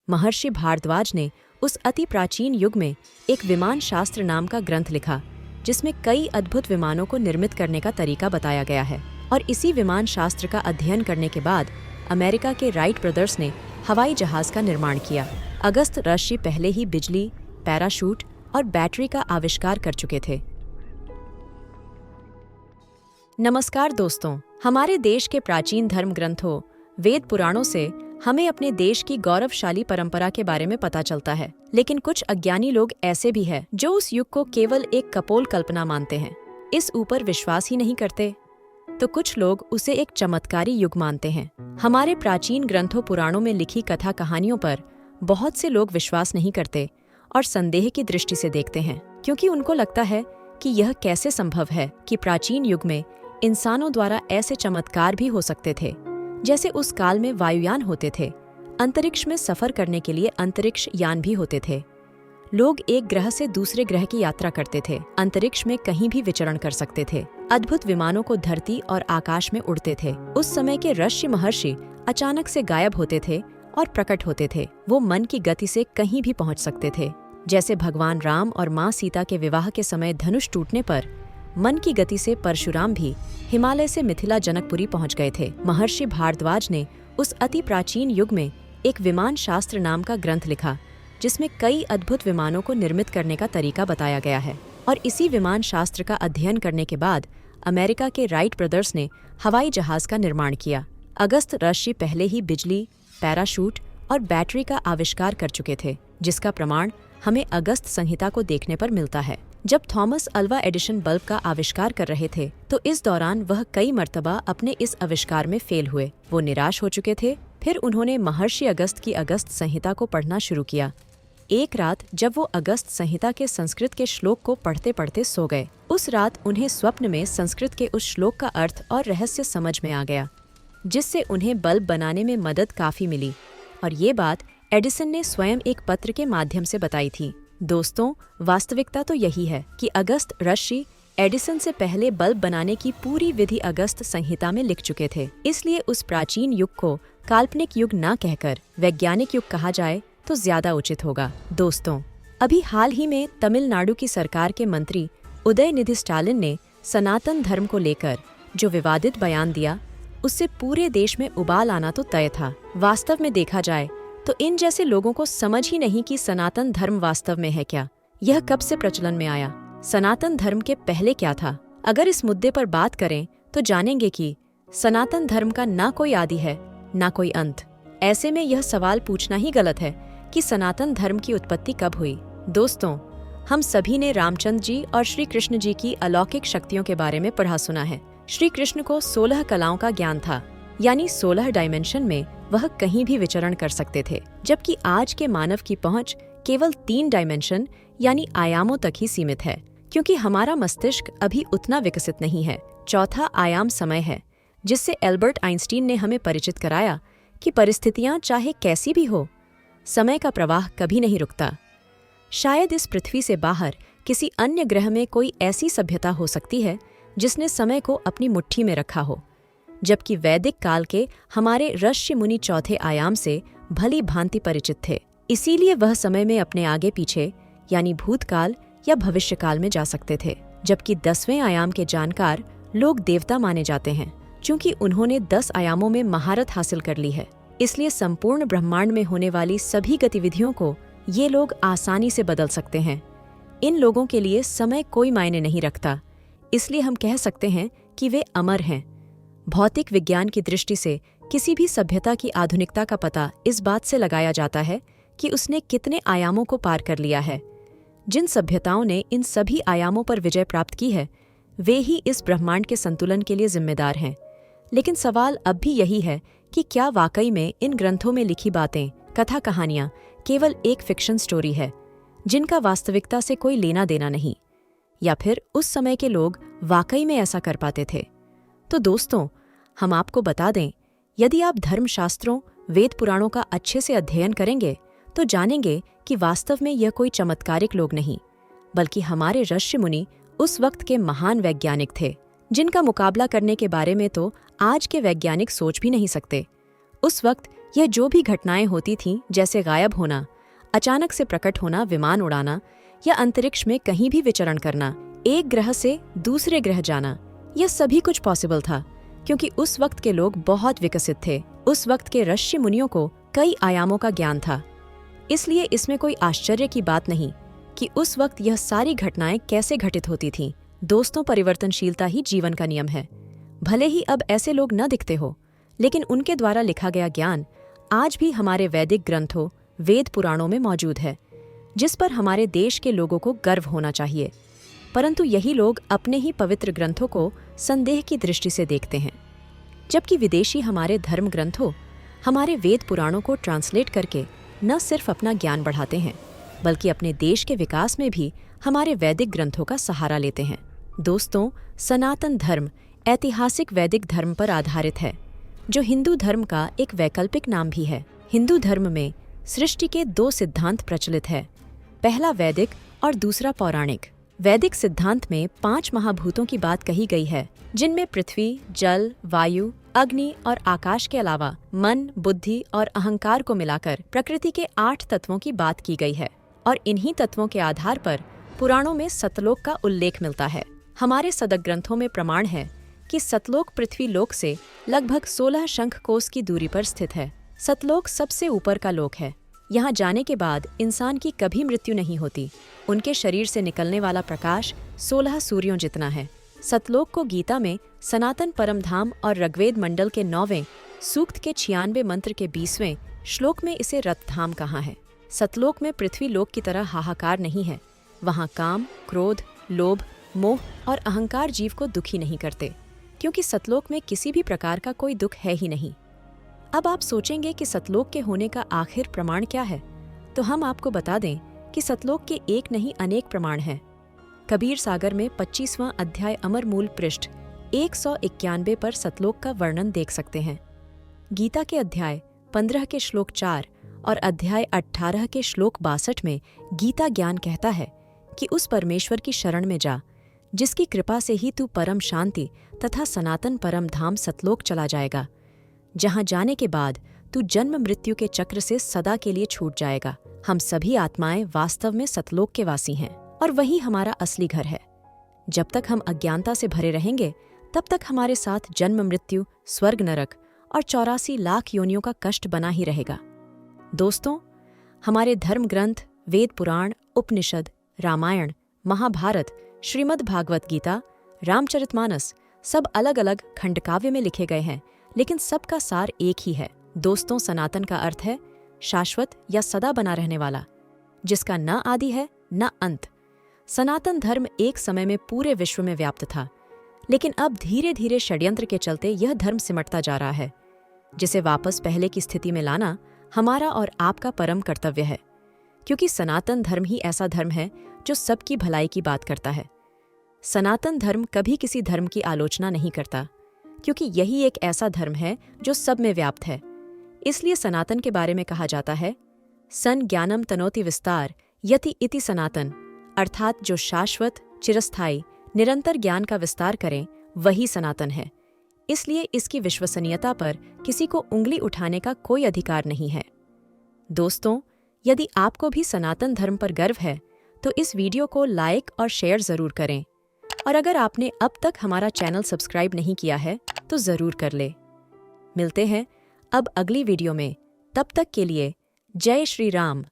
महर्षि भारद्वाज ने उस अति प्राचीन युग में एक विमान शास्त्र नाम का ग्रंथ लिखा, जिसमें कई अद्भुत विमानों को निर्मित करने का तरीका बताया गया है। और इसी विमान शास्त्र का अध्ययन करने के बाद अमेरिका के राइट ब्रदर्स ने हवाई जहाज का निर्माण किया। अगस्त ऋषि पहले ही बिजली, पैराशूट और बैटरी का आविष्कार कर चुके थे। नमस्कार दोस्तों, हमारे देश के प्राचीन धर्म ग्रंथों वेद पुराणों से हमें अपने देश की गौरवशाली परंपरा के बारे में पता चलता है। लेकिन कुछ अज्ञानी लोग ऐसे भी हैं जो उस युग को केवल एक कपोल कल्पना मानते हैं, इस ऊपर विश्वास ही नहीं करते। तो कुछ लोग उसे एक चमत्कारी युग मानते हैं। हमारे प्राचीन ग्रंथों पुराणों में लिखी कथा कहानियों पर बहुत से लोग विश्वास नहीं करते और संदेह की दृष्टि से देखते हैं, क्योंकि उनको लगता है कि यह कैसे संभव है कि प्राचीन युग में इंसानों द्वारा ऐसे चमत्कार भी हो सकते थे। जैसे उस काल में वायुयान होते थे, अंतरिक्ष में सफर करने के लिए अंतरिक्ष यान भी होते थे। लोग एक ग्रह से दूसरे ग्रह की यात्रा करते थे, अंतरिक्ष में कहीं भी विचरण कर सकते थे। अद्भुत विमानों को धरती और आकाश में उड़ते थे। उस समय के ऋषि महर्षि अचानक से गायब होते थे और प्रकट होते थे। वो मन की गति से कहीं भी पहुंच सकते थे। जैसे भगवान राम और माँ सीता के विवाह के समय धनुष टूटने पर मन की गति से परशुराम भी हिमालय से मिथिला जनकपुरी पहुंच गए थे। महर्षि भारद्वाज ने उस अति प्राचीन युग में एक विमान शास्त्र नाम का ग्रंथ लिखा, जिसमें कई अद्भुत विमानों को निर्मित करने का तरीका बताया गया है। और इसी विमान शास्त्र का अध्ययन करने के बाद अमेरिका के राइट ब्रदर्स ने हवाई जहाज का निर्माण किया। अगस्त ऋषि पहले ही बिजली, पैराशूट और बैटरी का आविष्कार कर चुके थे, जिसका प्रमाण हमें अगस्त संहिता को देखने पर मिलता है। जब थॉमस अल्वा एडिशन बल्ब का आविष्कार कर रहे थे, तो इस दौरान वह कई मर्तबा अपने इस आविष्कार में फेल हुए। वो निराश हो चुके थे। फिर उन्होंने महर्षि अगस्त की अगस्त संहिता को पढ़ना शुरू किया। एक रात जब वो अगस्त संहिता के संस्कृत के श्लोक को पढ़ते पढ़ते सो गए। उस रात उन्हें स्वप्न में संस्कृत के उस श्लोक का अर्थ और रहस्य समझ में आ गया, जिससे उन्हें बल्ब बनाने में मदद काफी मिली। और ये बात एडिसन ने स्वयं एक पत्र के माध्यम से बताई थी। दोस्तों, वास्तविकता तो यही है कि अगस्त ऋषि एडिसन से पहले बल्ब बनाने की पूरी विधि अगस्त संहिता में लिख चुके थे। इसलिए उस प्राचीन युग को काल्पनिक युग ना कहकर वैज्ञानिक युग कहा जाए तो ज्यादा उचित होगा। दोस्तों, अभी हाल ही में तमिलनाडु की सरकार के मंत्री उदयनिधि स्टालिन ने सनातन धर्म को लेकर जो विवादित बयान दिया, उससे पूरे देश में उबाल आना तो तय था। वास्तव में देखा जाए तो इन जैसे लोगों को समझ ही नहीं कि सनातन धर्म वास्तव में है क्या, यह कब से प्रचलन में आया, सनातन धर्म के पहले क्या था। अगर इस मुद्दे पर बात करें तो जानेंगे कि सनातन धर्म का ना कोई आदि है ना कोई अंत। ऐसे में यह सवाल पूछना ही गलत है कि सनातन धर्म की उत्पत्ति कब हुई। दोस्तों, हम सभी ने रामचंद्र जी और श्री कृष्ण जी की अलौकिक शक्तियों के बारे में पढ़ा सुना है। श्री कृष्ण को 16 कलाओं का ज्ञान था, यानी 16 डायमेंशन में वह कहीं भी विचरण कर सकते थे, जबकि आज के मानव की पहुंच केवल 3 डायमेंशन यानी आयामों तक ही सीमित है, क्योंकि हमारा मस्तिष्क अभी उतना विकसित नहीं है। चौथा आयाम समय है, जिससे एल्बर्ट आइंस्टीन ने हमें परिचित कराया कि परिस्थितियां चाहे कैसी भी हो, समय का प्रवाह कभी नहीं रुकता। शायद इस पृथ्वी से बाहर किसी अन्य ग्रह में कोई ऐसी सभ्यता हो सकती है जिसने समय को अपनी मुट्ठी में रखा हो, जबकि वैदिक काल के हमारे ऋषि मुनि चौथे आयाम से भली भांति परिचित थे। इसीलिए वह समय में अपने आगे पीछे यानी भूतकाल या भविष्यकाल में जा सकते थे। जबकि 10वें आयाम के जानकार लोग देवता माने जाते हैं, क्योंकि उन्होंने 10 आयामों में महारत हासिल कर ली है। इसलिए संपूर्ण ब्रह्मांड में होने वाली सभी गतिविधियों को ये लोग आसानी से बदल सकते हैं। इन लोगों के लिए समय कोई मायने नहीं रखता, इसलिए हम कह सकते हैं कि वे अमर हैं। भौतिक विज्ञान की दृष्टि से किसी भी सभ्यता की आधुनिकता का पता इस बात से लगाया जाता है कि उसने कितने आयामों को पार कर लिया है। जिन सभ्यताओं ने इन सभी आयामों पर विजय प्राप्त की है, वे ही इस ब्रह्मांड के संतुलन के लिए जिम्मेदार हैं। लेकिन सवाल अब भी यही है कि क्या वाकई में इन ग्रंथों में लिखी बातें, कथा कहानियां केवल एक फिक्शन स्टोरी है, जिनका वास्तविकता से कोई लेना देना नहीं, या फिर उस समय के लोग वाकई में ऐसा कर पाते थे। तो दोस्तों, हम आपको बता दें, यदि आप धर्मशास्त्रों, वेद पुराणों का अच्छे से अध्ययन करेंगे तो जानेंगे कि वास्तव में यह कोई चमत्कारिक लोग नहीं, बल्कि हमारे ऋषि मुनि उस वक्त के महान वैज्ञानिक थे, जिनका मुकाबला करने के बारे में तो आज के वैज्ञानिक सोच भी नहीं सकते। उस वक्त यह जो भी घटनाएं होती थीं, जैसे गायब होना, अचानक से प्रकट होना, विमान उड़ाना या अंतरिक्ष में कहीं भी विचरण करना, एक ग्रह से दूसरे ग्रह जाना, यह सभी कुछ पॉसिबल था क्योंकि उस वक्त के लोग बहुत विकसित थे। उस वक्त के ऋषि मुनियों को कई आयामों का ज्ञान था। इसलिए इसमें कोई आश्चर्य की बात नहीं कि उस वक्त यह सारी घटनाएं कैसे घटित होती थीं। दोस्तों, परिवर्तनशीलता ही जीवन का नियम है। भले ही अब ऐसे लोग न दिखते हो, लेकिन उनके द्वारा लिखा गया ज्ञान आज भी हमारे वैदिक ग्रंथों, वेद पुराणों में मौजूद है, जिस पर हमारे देश के लोगों को गर्व होना चाहिए। परंतु यही लोग अपने ही पवित्र ग्रंथों को संदेह की दृष्टि से देखते हैं, जबकि विदेशी हमारे धर्म ग्रंथों, हमारे वेद पुराणों को ट्रांसलेट करके न सिर्फ अपना ज्ञान बढ़ाते हैं, बल्कि अपने देश के विकास में भी हमारे वैदिक ग्रंथों का सहारा लेते हैं। दोस्तों, सनातन धर्म ऐतिहासिक वैदिक धर्म पर आधारित है, जो हिंदू धर्म का एक वैकल्पिक नाम भी है। हिंदू धर्म में सृष्टि के 2 सिद्धांत प्रचलित है, पहला वैदिक और दूसरा पौराणिक। वैदिक सिद्धांत में 5 महाभूतों की बात कही गई है, जिनमें पृथ्वी, जल, वायु, अग्नि और आकाश के अलावा मन, बुद्धि और अहंकार को मिलाकर प्रकृति के 8 तत्वों की बात की गई है। और इन्हीं तत्वों के आधार पर पुराणों में सतलोक का उल्लेख मिलता है। हमारे सदक ग्रंथों में प्रमाण है कि सतलोक पृथ्वी लोक से लगभग 16 शंख कोस की दूरी पर स्थित है। सतलोक सबसे ऊपर का लोक है। यहाँ जाने के बाद इंसान की कभी मृत्यु नहीं होती। उनके शरीर से निकलने वाला प्रकाश 16 सूर्यों जितना है। सतलोक को गीता में सनातन परम धाम और ऋग्वेद मंडल के 9वें सूक्त के 96 मंत्र के 20वें श्लोक में इसे रथधाम कहा है। सतलोक में पृथ्वी लोक की तरह हाहाकार नहीं है। वहाँ काम, क्रोध, लोभ, मोह और अहंकार जीव को दुखी नहीं करते, क्योंकि सतलोक में किसी भी प्रकार का कोई दुख है ही नहीं। अब आप सोचेंगे कि सतलोक के होने का आखिर प्रमाण क्या है, तो हम आपको बता दें कि सतलोक के एक नहीं अनेक प्रमाण हैं। कबीर सागर में 25वां अध्याय अमर मूल पृष्ठ 191 पर सतलोक का वर्णन देख सकते हैं। गीता के अध्याय 15 के श्लोक 4 और अध्याय 18 के श्लोक 62 में गीता ज्ञान कहता है कि उस परमेश्वर की शरण में जा, जिसकी कृपा से ही तू परम शांति तथा सनातन परम धाम सतलोक चला जाएगा, जहां जाने के बाद तू जन्म मृत्यु के चक्र से सदा के लिए छूट जाएगा। हम सभी आत्माएं वास्तव में सतलोक के वासी हैं और वही हमारा असली घर है। जब तक हम अज्ञानता से भरे रहेंगे, तब तक हमारे साथ जन्म मृत्यु, स्वर्ग नरक और 84 लाख योनियों का कष्ट बना ही रहेगा। दोस्तों, हमारे धर्म ग्रंथ, वेद पुराण, उपनिषद, रामायण, महाभारत, श्रीमद् भागवत गीता, रामचरितमानस सब अलग अलग खंडकाव्य में लिखे गए हैं, लेकिन सबका सार एक ही है। दोस्तों, सनातन का अर्थ है शाश्वत या सदा बना रहने वाला, जिसका न आदि है न अंत। सनातन धर्म एक समय में पूरे विश्व में व्याप्त था, लेकिन अब धीरे धीरे षड्यंत्र के चलते यह धर्म सिमटता जा रहा है, जिसे वापस पहले की स्थिति में लाना हमारा और आपका परम कर्तव्य है, क्योंकि सनातन धर्म ही ऐसा धर्म है जो सबकी भलाई की बात करता है। सनातन धर्म कभी किसी धर्म की आलोचना नहीं करता, क्योंकि यही एक ऐसा धर्म है जो सब में व्याप्त है। इसलिए सनातन के बारे में कहा जाता है, सन ज्ञानम तनोति विस्तार यति इति सनातन, अर्थात जो शाश्वत, चिरस्थायी, निरंतर ज्ञान का विस्तार करें वही सनातन है। इसलिए इसकी विश्वसनीयता पर किसी को उंगली उठाने का कोई अधिकार नहीं है। दोस्तों, यदि आपको भी सनातन धर्म पर गर्व है तो इस वीडियो को लाइक और शेयर जरूर करें, और अगर आपने अब तक हमारा चैनल सब्सक्राइब नहीं किया है तो जरूर कर ले। मिलते हैं अब अगली वीडियो में, तब तक के लिए जय श्री राम।